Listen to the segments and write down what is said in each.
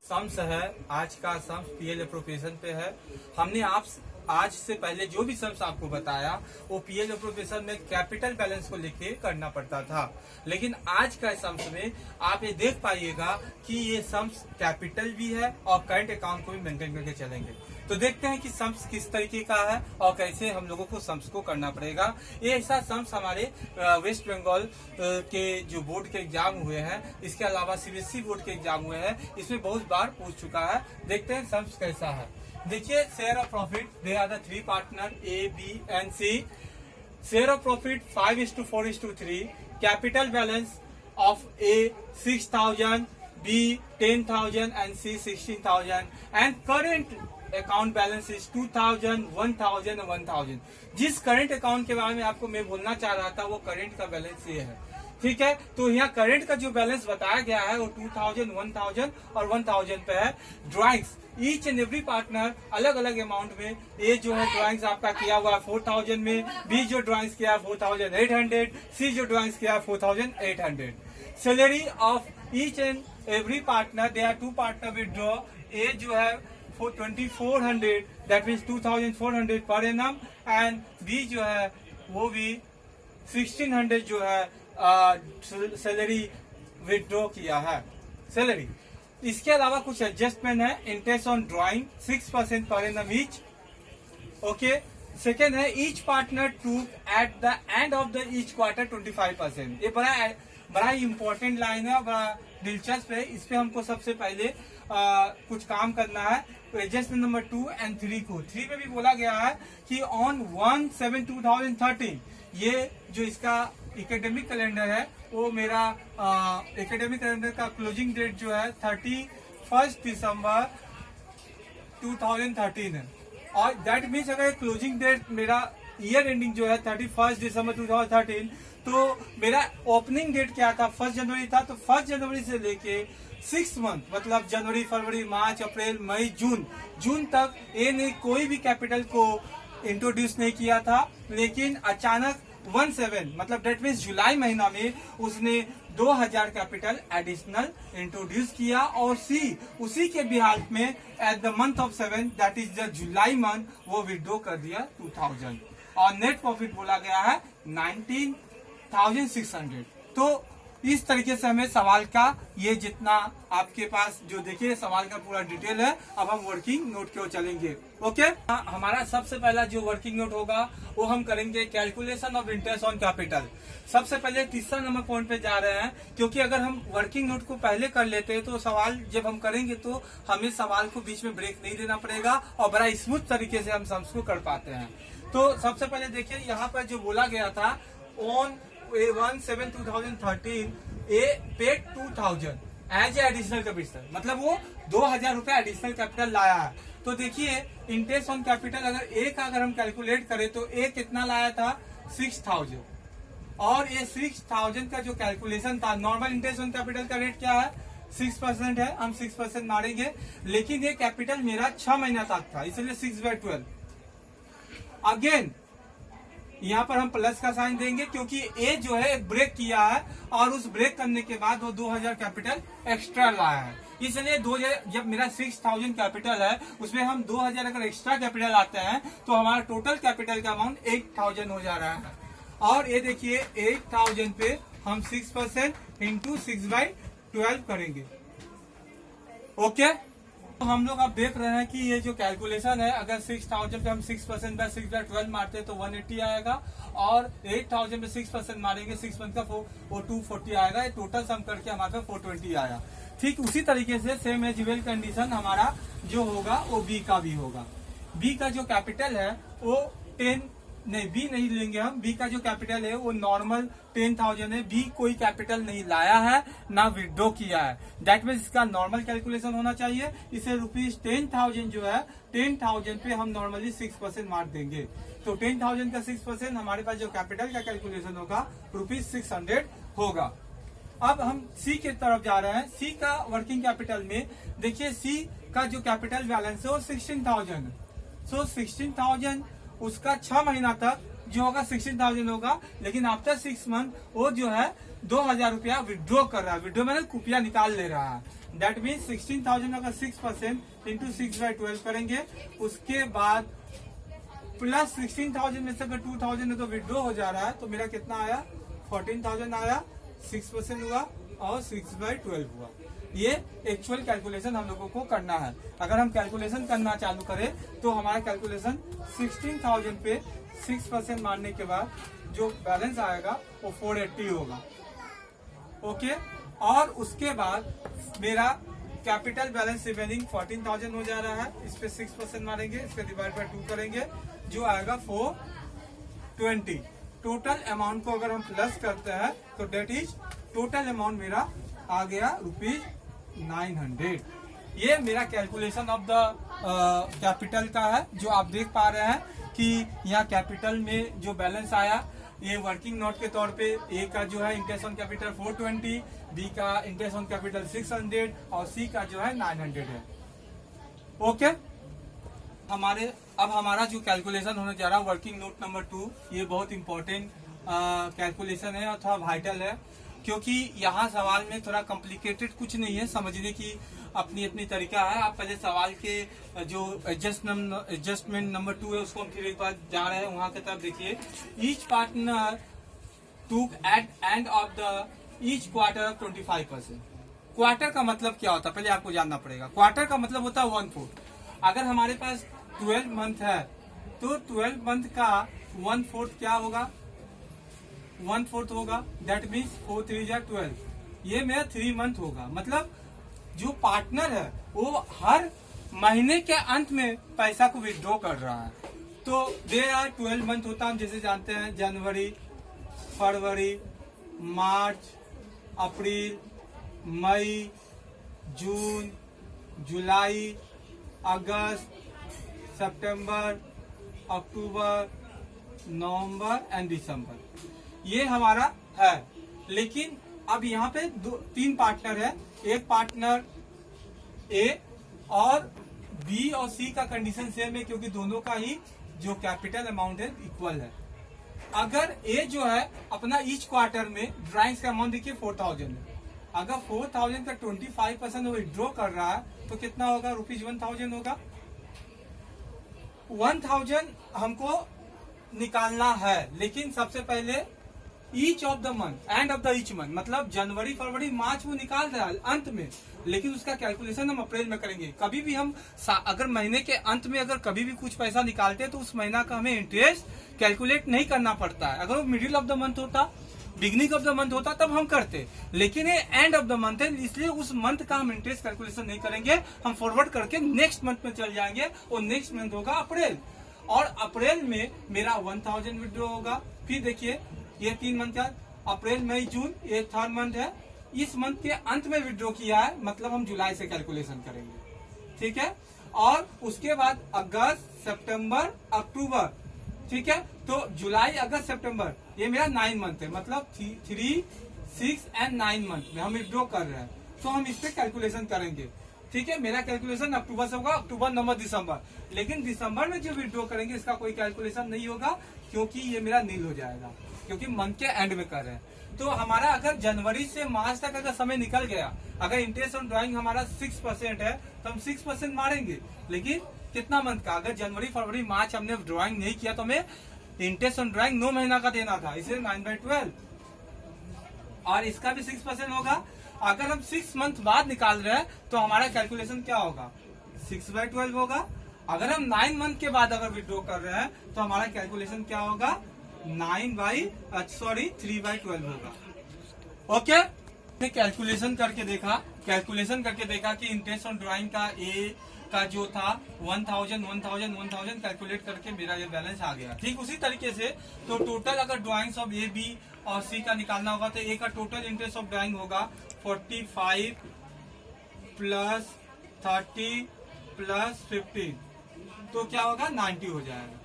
Sums है। आज का सम्स पीएल एप्रोप्रिएशन पे है। हमने आप आज से पहले जो भी सम्स आपको बताया वो पीएल एप्रोप्रिएशन में कैपिटल बैलेंस को लेके करना पड़ता था, लेकिन आज का सम्स में आप ये देख पाइएगा कि ये सम्स कैपिटल भी है और करंट अकाउंट को भी मेंटेन करके चलेंगे। तो देखते हैं कि सम्स किस तरीके का है और कैसे हम लोगों को सम्स को करना पड़ेगा। ये ऐसा सम्स हमारे वेस्ट बंगाल के जो बोर्ड के एग्जाम हुए हैं, इसके अलावा सीबीएसई बोर्ड के एग्जाम हुए हैं, इसमें बहुत बार पूछ चुका है। देखते हैं सम्स कैसा है। देखिए, share of profit, they are the three partner A B and C. Share of profit 5:4:3। Capital balance of A 6,000, B 10,000 and C 16,000 and current account balance is 2,000, 1,000 और 1,000। जिस करंट अकाउंट के बारे में आपको मैं बोलना चाह रहा था वो करंट का बैलेंस ये है, ठीक है। तो यहाँ करंट का जो बैलेंस बताया गया है वो 2,000, 1,000 और 1,000 पे है। Drawings each and every partner अलग अलग अमाउंट में, ए जो है ड्राइंग्स आपका किया हुआ है 4,000 में, बी जो ड्राइंग्स किया है 4,800, सी जो ड्राइंग्स किया है 4,800। Salary of each and every partner, they are to partner withdraw. A जो है 2,400, that means 2,400 per annum, and B जो है वो भी 1,600 जो है सैलरी विदड्रॉ किया है सैलरी। इसके अलावा कुछ एडजस्टमेंट है। Interest on drawing 6% per annum each, okay. Second है each partner to at the end of the each quarter 25%। ये बड़ा ही इंपॉर्टेंट लाइन है, बड़ा दिलचस्प है। इस पे हमको सबसे पहले कुछ काम करना है। तो एडजस्टमेंट नंबर 2 और 3 को 3 पे भी बोला गया है कि ऑन 1/7/2013, ये जो इसका एकेडमिक कैलेंडर है वो मेरा एकेडमिक कैलेंडर का क्लोजिंग डेट जो है 31 दिसंबर 2013 है। और दैट मीन्स अगर क्लोजिंग डेट मेरा ईयर एंडिंग जो है 31 दिसंबर 2013, तो मेरा ओपनिंग डेट क्या था, 1 जनवरी था। तो 1 जनवरी से लेके 6 मंथ मतलब जनवरी, फरवरी, मार्च, अप्रैल, मई, जून तक ए ने कोई भी कैपिटल को इंट्रोड्यूस नहीं किया था, लेकिन अचानक 1/7 मतलब डेट मीन्स जुलाई महीना में उसने 2,000 कैपिटल एडिशनल इंट्रोड्यूस किया। और सी उसी के बिहार में at the month of 7 that is the July month वो विड्रॉ कर दिया 2,000 और नेट प्रॉफिट बोला गया है 19,600। तो इस तरीके से हमें सवाल का ये जितना आपके पास जो देखिए सवाल का पूरा डिटेल है। अब हम वर्किंग नोट की ओर चलेंगे, ओके। हमारा सबसे पहला जो वर्किंग नोट होगा वो हम करेंगे calculation of interest on capital. सबसे पहले तीसरा नंबर पॉइंट पे जा रहे हैं, क्योंकि अगर हम वर्किंग नोट को पहले कर लेते हैं तो सवाल जब हम करेंगे तो हमें सवाल को बीच में ब्रेक नहीं देना पड़ेगा और बड़ा स्मूथ तरीके से हम सम्स को कर पाते हैं। तो सबसे पहले देखिए यहाँ पर जो बोला गया था on 1/7/2013 A paid 2,000 as additional capital, मतलब वो 2,000 रुपए एडिशनल कैपिटल लाया है। तो देखिए इंटरेस्ट ऑन कैपिटल अगर हम कैलकुलेट करें तो ए कितना लाया था 6,000, और ये 6,000 का जो कैलकुलेशन था, नॉर्मल इंटरेस्ट ऑन कैपिटल का रेट क्या है 6% है, हम 6% मारेंगे। लेकिन ये कैपिटल मेरा 6 महीना तक था, इसलिए 6/12। अगेन यहाँ पर हम प्लस का साइन देंगे क्योंकि ए जो है एक ब्रेक किया है और उस ब्रेक करने के बाद वो 2,000 कैपिटल एक्स्ट्रा लाया है, इसलिए 2,000 जब मेरा 6,000 कैपिटल है उसमें हम 2,000 अगर एक्स्ट्रा कैपिटल आते हैं तो हमारा टोटल कैपिटल का अमाउंट 8,000 हो जा रहा है। और ये देखिए 8,000 पे हम 6% इंटू 6/12 करेंगे, ओके। तो हम लोग अब देख रहे हैं कि ये जो कैलकुलेशन है, अगर 6,000 पे हम 6% बाय 6/12 मारते हैं तो 180 आएगा, और 8,000 पे 6% मारेंगे 6 मंथ का वो 240 आएगा। ये टोटल सम करके हमारे पास 420 आया। ठीक उसी तरीके से सेम एज वेल कंडीशन हमारा जो होगा वो बी का भी होगा। बी का जो कैपिटल है वो 10 नहीं, बी नहीं लेंगे हम। बी का जो कैपिटल है वो नॉर्मल 10,000 है। बी कोई कैपिटल नहीं लाया है ना विड्रॉ किया है, दैट मीन्स इसका नॉर्मल कैलकुलेशन होना चाहिए। इसे ₹10,000 जो है 10,000 पे हम नॉर्मली 6% मार देंगे। तो 10,000 का 6% हमारे पास जो कैपिटल का कैलकुलेशन होगा ₹600 होगा। अब हम सी की तरफ जा रहे हैं। सी का वर्किंग कैपिटल में देखिए सी का जो कैपिटल बैलेंस है वो 16,000 है। सो 16,000 उसका 6 महीना तक जो होगा 16,000 होगा, लेकिन आफ्टर 6 मंथ वो जो है 2,000 रुपया विड्रॉ कर रहा है। विड्रॉ मैंने रुपया निकाल ले रहा है। दैट मीन्स 16,000 अगर 6% इंटू 6/12 करेंगे, उसके बाद प्लस 16,000 में से अगर 2,000 है तो विड्रॉ हो जा रहा है, तो मेरा कितना आया 14,000 आया, 6% हुआ और 6/12 हुआ। ये एक्चुअल कैलकुलेशन हम लोगों को करना है। अगर हम कैलकुलेशन करना चालू करें तो हमारा कैलकुलेशन 16,000 पे 6% मारने के बाद जो बैलेंस आएगा वो 480 होगा। ओके, और उसके बाद मेरा कैपिटल बैलेंस रिमेनिंग 14,000 हो जा रहा है। इस पे 6% मारेंगे, इसका डिवाइड बाय 2 करेंगे, जो आएगा 420। टोटल अमाउंट को अगर हम प्लस करते हैं तो डेट इज टोटल अमाउंट मेरा आ गया ₹900। ये मेरा कैलकुलेशन ऑफ द कैपिटल का है, जो आप देख पा रहे हैं कि यहाँ कैपिटल में जो बैलेंस आया ये वर्किंग नोट के तौर पे ए का जो है इंटरेस्ट ऑन कैपिटल 420, बी का इंटरेस्ट ऑन कैपिटल 600 और सी का जो है 900 है। ओके, अब हमारा जो कैलकुलेशन होने जा रहा है वर्किंग नोट नंबर 2, ये बहुत इंपॉर्टेंट कैलकुलेशन है अथवा वाइटल है, क्योंकि यहाँ सवाल में थोड़ा कॉम्प्लिकेटेड कुछ नहीं है, समझने की अपनी अपनी तरीका है। आप पहले सवाल के जो एडजस्टमेंट नंबर 2 है उसको हम फिर एक बार जा रहे हैं वहां की तरफ। देखिए, each partner took at end of the each quarter 25%। Quarter का मतलब क्या होता है पहले आपको जानना पड़ेगा। क्वार्टर का मतलब होता है 1/4। अगर हमारे पास 12 मंथ है तो 12 मंथ का 1/4 क्या होगा, 1/4 होगा। दैट मीन्स 4 3 जा 12, ये मेरा 3 मंथ होगा। मतलब जो पार्टनर है वो हर महीने के अंत में पैसा को विड्रॉ कर रहा है। तो देयर आर 12 मंथ होता है, जैसे जानते हैं जनवरी, फरवरी, मार्च, अप्रैल, मई, जून, जुलाई, अगस्त, सितंबर, अक्टूबर, नवंबर एंड दिसंबर, ये हमारा है। लेकिन अब यहाँ पे 3 पार्टनर है, एक पार्टनर ए और बी और सी का कंडीशन सेम है, क्योंकि दोनों का ही जो कैपिटल अमाउंट है इक्वल है। अगर ए जो है अपना ईच क्वार्टर में ड्राइंग्स का अमाउंट देखिए 4,000 है, अगर 4,000 का 25% विड्रॉ कर रहा है तो कितना होगा, ₹1,000 होगा। 1,000 हमको निकालना है, लेकिन सबसे पहले each of the month, and of the each month, मतलब जनवरी, फरवरी, मार्च वो निकाल रहा है अंत में, लेकिन उसका कैलकुलेशन हम अप्रैल में करेंगे। कभी भी हम अगर महीने के अंत में अगर कभी भी कुछ पैसा निकालते हैं तो उस महीना का हमें इंटरेस्ट कैलकुलेट नहीं करना पड़ता है। अगर वो मिडिल ऑफ द मंथ होता, बिगनिंग ऑफ द मंथ होता तब हम करते, लेकिन ये एंड ऑफ द मंथ है, इसलिए उस मंथ का हम इंटरेस्ट कैलकुलेशन नहीं करेंगे। हम फॉरवर्ड करके नेक्स्ट मंथ में चल जाएंगे और नेक्स्ट मंथ होगा अप्रैल, और अप्रैल में मेरा 1,000 विड्रॉ होगा। फिर देखिए ये 3 मंथ है, अप्रैल, मई, जून, ये 3rd मंथ है। इस मंथ के अंत में विड्रॉ किया है, मतलब हम जुलाई से कैलकुलेशन करेंगे, ठीक है। और उसके बाद अगस्त, सितंबर, अक्टूबर, ठीक है। तो जुलाई, अगस्त, सितंबर, ये मेरा 9 मंथ है, मतलब 3, 6 एंड 9 मंथ में हम विड्रॉ कर रहे हैं, तो हम इस पे कैलकुलेशन करेंगे, ठीक है। मेरा कैलकुलेशन अक्टूबर से होगा, अक्टूबर, नवंबर, दिसंबर। लेकिन दिसंबर में जो विड्रॉ करेंगे इसका कोई कैलकुलेशन नहीं होगा, क्योंकि ये मेरा नील हो जाएगा, क्योंकि मंथ के एंड में कर रहे हैं। तो हमारा अगर जनवरी से मार्च तक अगर समय निकल गया, अगर इंटरेस्ट ऑन ड्राइंग हमारा 6% है तो हम 6% मारेंगे। लेकिन कितना मंथ का, अगर जनवरी, फरवरी, मार्च हमने ड्राइंग नहीं किया तो हमें इंटरेस्ट ऑन ड्राइंग 9 महीना का देना था, इसलिए 9/12, और इसका भी 6% होगा। अगर हम 6 मंथ बाद निकाल रहे हैं तो हमारा कैलकुलेशन क्या होगा, 6/12 होगा। अगर हम 9 मंथ के बाद अगर विड्रॉ कर रहे हैं तो हमारा कैलकुलेशन क्या होगा, 3/12 होगा। ओके, कैलकुलेशन करके देखा कि इंटरेस्ट ऑन ड्राइंग का ए का जो था 1,000 कैलकुलेट करके मेरा ये बैलेंस आ गया। ठीक उसी तरीके से तो टोटल अगर ड्राइंग्स ऑफ ए, बी और सी का निकालना होगा तो ए का टोटल इंटरेस्ट ऑफ ड्राइंग होगा 45 प्लस 30 प्लस 15, तो क्या होगा 90 हो जाएगा।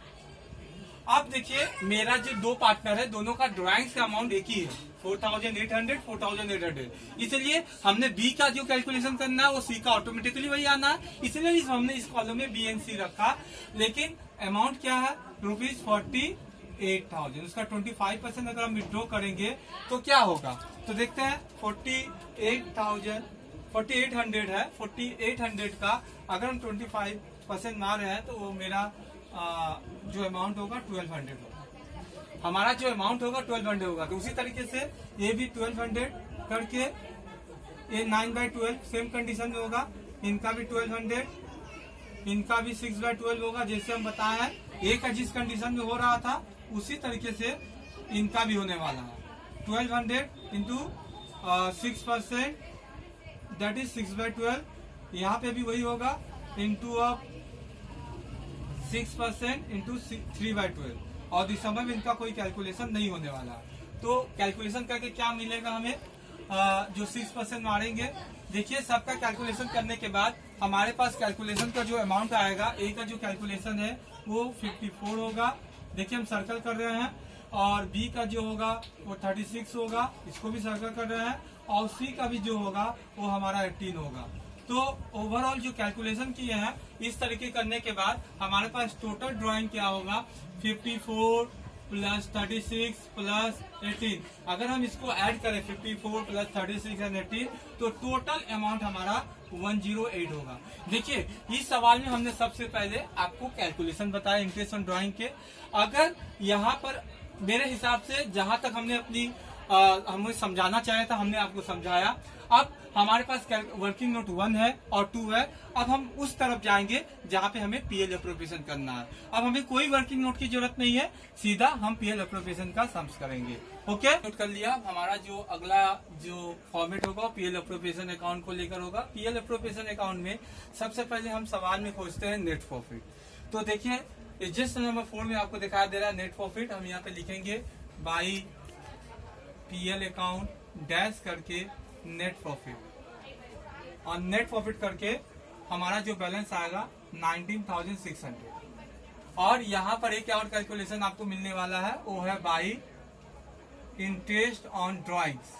अब देखिए मेरा जो 2 पार्टनर है, दोनों का ड्राइंग्स का अमाउंट एक ही है, 4,800, इसलिए हमने बी का जो कैलकुलेशन करना है वो सी का ऑटोमेटिकली वही आना है, इसलिए हमने इस कॉलम में बी एंड सी रखा। लेकिन अमाउंट क्या है, ₹48,000, उसका 25% अगर हम विड्रॉ करेंगे तो क्या होगा, तो देखते हैं 48,000 4800 है। 4800 का अगर हम 25% मार रहे हैं तो वो मेरा जो अमाउंट होगा 1200 होगा। हमारा जो अमाउंट होगा 1200 होगा। तो उसी तरीके से ये भी 1200 करके ये 9/12 सेम कंडीशन में होगा। इनका भी 1200, इनका भी 6/12 होगा। जैसे हम बताए हैं ए का जिस कंडीशन में हो रहा था उसी तरीके से इनका भी होने वाला है। 1200 इंटू 6%, दैट इज 6/12। यहाँ पे भी वही होगा, इंटू ऑफ 6% इंटू 3/12। और दिसंबर में इनका कोई कैलकुलेशन नहीं होने वाला। तो कैलकुलेशन करके क्या मिलेगा हमें, जो 6% मारेंगे। देखिए सबका कैलकुलेशन करने के बाद हमारे पास कैलकुलेशन का जो अमाउंट आएगा, ए का जो कैलकुलेशन है वो 54 होगा। देखिए हम सर्कल कर रहे हैं। और बी का जो होगा वो 36 होगा, इसको भी सर्कल कर रहे हैं। और सी का भी जो होगा वो हमारा 18 होगा। तो ओवरऑल जो कैलकुलेशन किए हैं इस तरीके करने के बाद हमारे पास टोटल ड्राइंग क्या होगा, 54 प्लस 36 प्लस 18। अगर हम इसको ऐड करें 54 प्लस 36 एंड 18 तो टोटल अमाउंट हमारा 108 होगा। देखिए इस सवाल में हमने सबसे पहले आपको कैलकुलेशन बताया इंटरेस्ट ऑन ड्राइंग के। अगर यहाँ पर मेरे हिसाब से जहां तक हमने अपनी हमें समझाना चाहे था हमने आपको समझाया। अब हमारे पास वर्किंग नोट 1 है और 2 है। अब हम उस तरफ जाएंगे जहां पे हमें पीएल अप्रोप्रिएशन करना है। अब हमें कोई वर्किंग नोट की जरूरत नहीं है, सीधा हम पीएल अप्रोप्रिएशन का सम्स करेंगे। ओके, नोट कर लिया। हमारा जो अगला जो फॉर्मेट होगा पीएल अप्रोप्रिएशन अकाउंट को लेकर होगा। पीएल अप्रोप्रिएशन अकाउंट में सबसे पहले हम सवाल में खोजते हैं नेट प्रॉफिट। तो देखिए रजिस्टर नंबर 4 में आपको दिखाई दे रहा है नेट प्रॉफिट। हम यहाँ पे लिखेंगे बाई पीएल अकाउंट डैश करके नेट प्रॉफिट, और नेट प्रॉफिट करके हमारा जो बैलेंस आएगा 19,600। और यहाँ पर एक और कैलकुलेशन आपको मिलने वाला है, वो है by interest on drawings.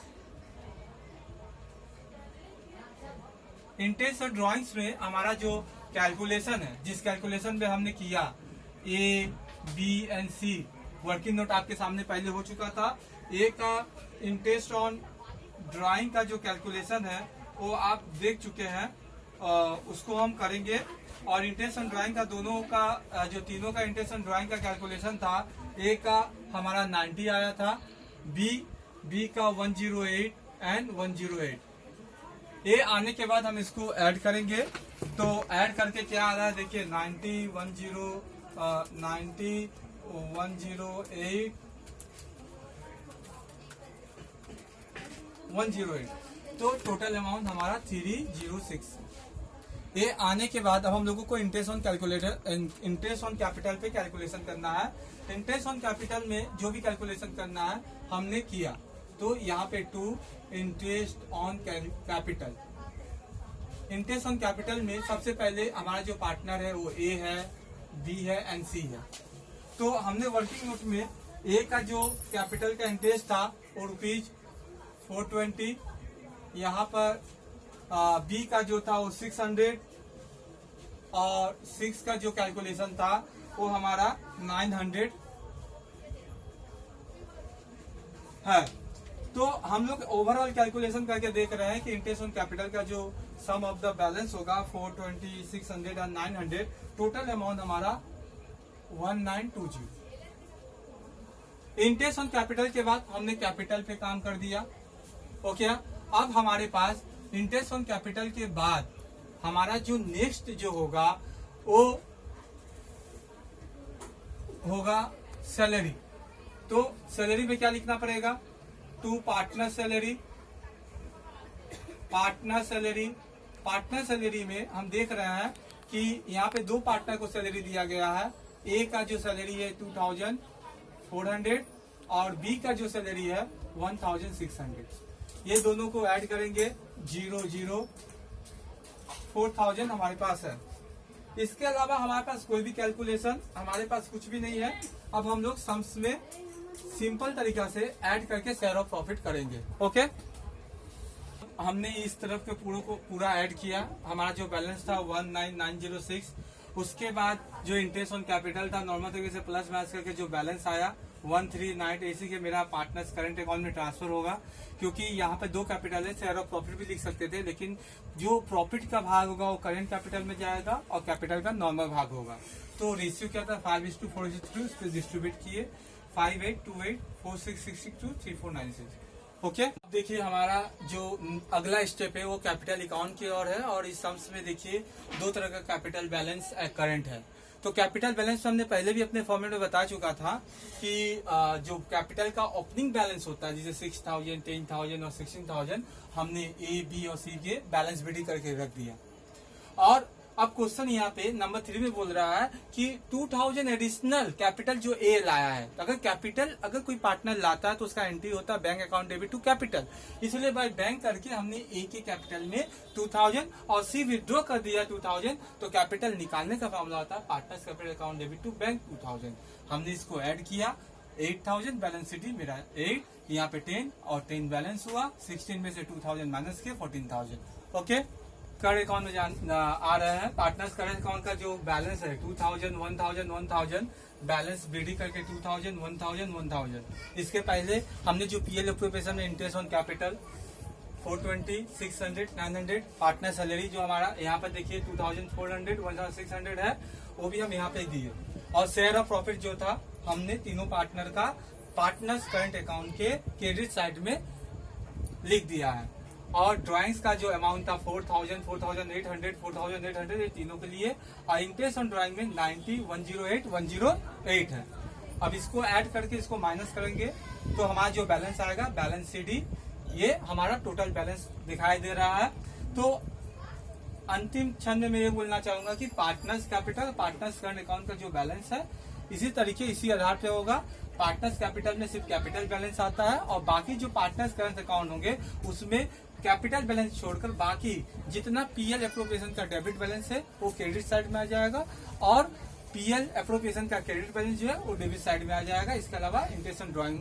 Interest on drawings में हमारा जो कैलकुलेशन है, जिस कैलकुलेशन में हमने किया A B and C, working note आपके सामने पहले हो चुका था। ए का इंटरेस्ट ऑन ड्राइंग का जो कैलकुलेशन है वो आप देख चुके हैं, उसको हम करेंगे। और इंटरेस्ट ऑन ड्राइंग का दोनों का जो तीनों का इंटरेस्ट ऑन ड्राइंग का कैलकुलेशन था, ए का हमारा 90 आया था, बी का 108 एंड 108। ए आने के बाद हम इसको ऐड करेंगे। तो ऐड करके क्या आ रहा है देखिए 90 108 108। तो टोटल अमाउंट हमारा 306। ये आने के बाद अब हम लोगों को इंटरेस्ट ऑन कैपिटल पे कैलकुलेशन करना है। इंटरेस्ट ऑन कैपिटल में जो भी कैलकुलेशन करना है हमने किया। तो यहाँ पे 2 interest on capital. Interest on capital में सबसे पहले हमारा जो पार्टनर है वो ए है, बी है एंड सी है। तो हमने वर्किंग नोट में ए का जो कैपिटल का इंटरेस्ट था वो ₹420। यहाँ पर बी का जो था वो 600 और 6 का जो कैलकुलेशन था वो हमारा 900 है। तो हम लोग ओवरऑल कैलकुलेशन करके देख रहे हैं कि इंटरेस्ट ऑन कैपिटल का जो सम ऑफ द बैलेंस होगा 420, 600 और 900, टोटल अमाउंट हमारा 1920। इंटरेस्ट ऑन कैपिटल के बाद हमने कैपिटल पे काम कर दिया। ओके, अब हमारे पास इंटरेस्ट ऑन कैपिटल के बाद हमारा जो नेक्स्ट जो होगा वो होगा सैलरी। तो सैलरी में क्या लिखना पड़ेगा, 2 पार्टनर सैलरी। पार्टनर सैलरी में हम देख रहे हैं कि यहाँ पे 2 पार्टनर को सैलरी दिया गया है। ए का जो सैलरी है 2400 और बी का जो सैलरी है 1600। ये दोनों को ऐड करेंगे 4000 हमारे पास है। इसके अलावा हमारे पास कोई भी कैलकुलेशन हमारे पास कुछ भी नहीं है। अब हम लोग सम्स में सिंपल तरीका से ऐड करके शेयर ऑफ प्रॉफिट करेंगे। ओके, हमने इस तरफ के पूरा ऐड किया। हमारा जो बैलेंस था 19906। उसके बाद जो इंटरेस्ट ऑन कैपिटल था नॉर्मल तरीके से प्लस माइनस करके जो बैलेंस आया 1398 इसी के मेरा पार्टनर्स करंट अकाउंट में ट्रांसफर होगा, क्योंकि यहाँ पे दो कैपिटल है, शेयर ऑफ प्रॉफिट भी लिख सकते थे, लेकिन जो प्रॉफिट का भाग होगा वो करंट कैपिटल में जाएगा और कैपिटल का नॉर्मल भाग होगा। तो रेशियो क्या था 5:4:3, उस पर डिस्ट्रीब्यूट किए 582846623496। ओके, अब देखिए हमारा जो अगला स्टेप है वो कैपिटल अकाउंट की ओर है, और इस सम्स में देखिए दो तरह का कैपिटल बैलेंस करंट है। तो कैपिटल बैलेंस हमने पहले भी अपने फॉर्मेट में बता चुका था कि जो कैपिटल का ओपनिंग बैलेंस होता है, जैसे 6000, 10,000 और 16,000, हमने ए, बी और सी के बैलेंस रेडी करके रख दिया। और अब क्वेश्चन यहाँ पे नंबर 3 में बोल रहा है कि 2000 एडिशनल कैपिटल जो ए लाया है। अगर कोई पार्टनर लाता है तो उसका एंट्री होता है bank account debit to capital, इसलिए बाय बैंक करके हमने ए के कैपिटल में 2000 और सी विड्रॉ कर दिया 2000, तो कैपिटल निकालने का फॉर्मूला होता है partners capital account debit to bank 2000। हमने इसको ऐड किया 8000, बैलेंस शीट मेरा 8, यहाँ पे 10 और 10 बैलेंस हुआ, 16 में से 2000 माइनस के 14,000। ओके, करंट अकाउंट में आ रहा है पार्टनर्स करंट अकाउंट का जो बैलेंस है 2000, 1000, 1000, बैलेंस रेडी करके 2000, 1000, 1000। इसके पहले हमने जो पीएल अप्रोप्रिएशन में interest on capital 420, 600, 900, partner salary जो हमारा यहाँ पर देखिए 2400, 1600 है, वो भी हम यहाँ पे दिए। और शेयर ऑफ प्रॉफिट जो था हमने तीनों पार्टनर का पार्टनर्स करंट अकाउंट के क्रेडिट साइड में लिख दिया है। और ड्राइंग्स का जो अमाउंट था 4000, 4800, 4800, ये तीनों के लिए, और इंटरेस्ट ऑन ड्राइंग में 90, 108, 108 है। अब इसको ऐड करके इसको माइनस करेंगे तो हमारा जो बैलेंस आएगा, बैलेंस CD, ये हमारा टोटल बैलेंस दिखाई दे रहा है। तो अंतिम क्षण में मैं ये बोलना चाहूंगा कि partners capital, partners current account का जो बैलेंस है इसी तरीके इसी आधार पे होगा। पार्टनर्स कैपिटल में सिर्फ कैपिटल बैलेंस आता है, और बाकी जो पार्टनर्स करंट अकाउंट होंगे उसमें कैपिटल बैलेंस छोड़कर बाकी जितना पीएल एप्रोप्रिएशन का डेबिट बैलेंस है वो क्रेडिट साइड में आ जाएगा, और पीएल एप्रोप्रिएशन का क्रेडिट बैलेंस जो है वो डेबिट साइड में आ जाएगा। इसके अलावा इंटरेस्ट ऑन ड्राइंग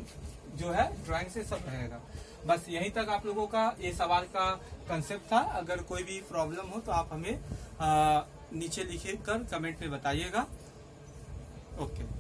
जो है ड्राइंग से सब रहेगा। बस यहीं तक आप लोगों का ये सवाल का कंसेप्ट था। अगर कोई भी प्रॉब्लम हो तो आप हमें नीचे लिखे कर कमेंट में बताइएगा। ओके।